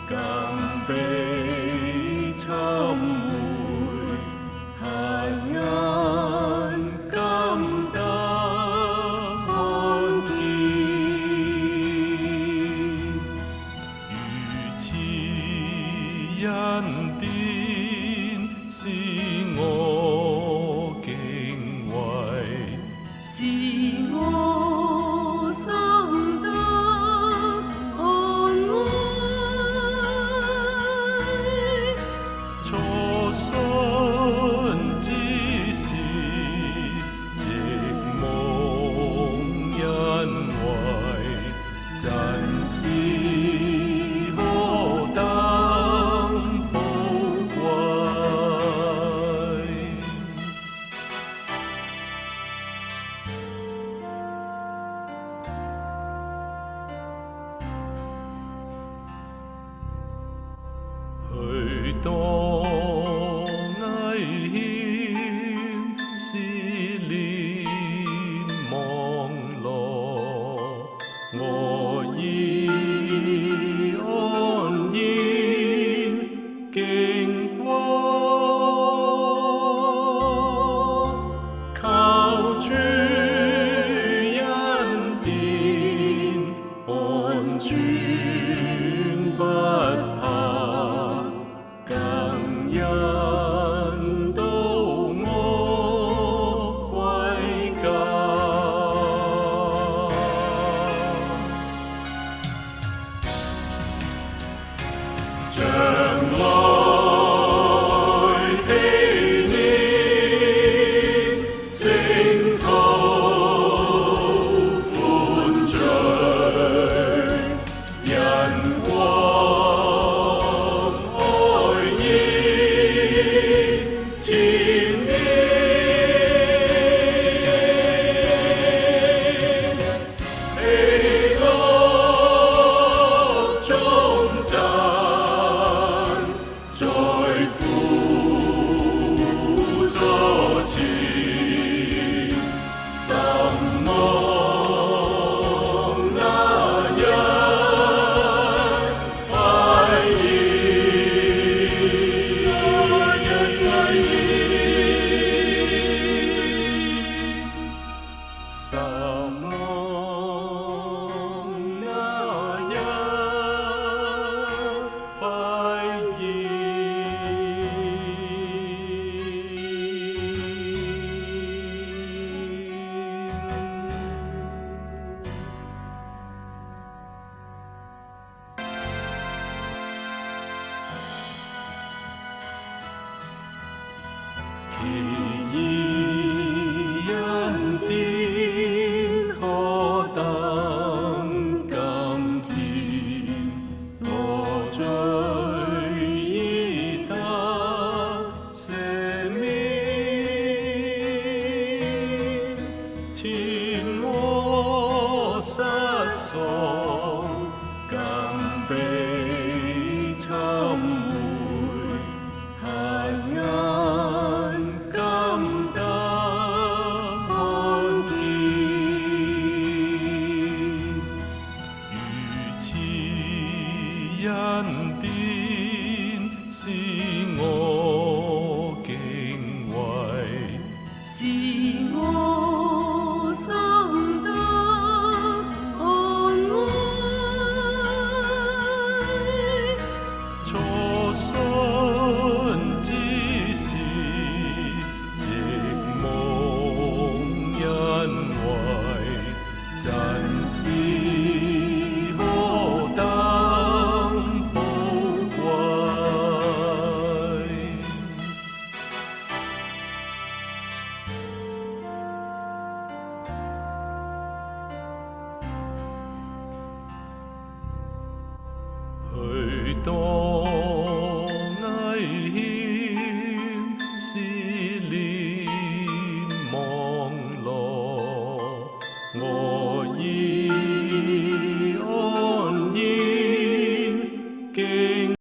更被尋回，瞎眼今得看見，如此恩典使我敬畏，是我心得安慰。初信之時，寂蒙恩惠，真是何等寶貴。許多危險試煉網羅，我已安然經過，靠主恩典安全不怕，更引導我歸家。將來禧年，升途歡聚，人光愛意纏綿，喜樂頌讚，在父座前，心望那日快現，心望那日快現。奇異恩典何等甘甜，我罪已得赦免，前我失喪，更被尋回，瞎眼今得看見，如此恩典使我敬畏，是我心得安慰。初信之時，寂蒙恩惠，真是何等寶貴。許多危險試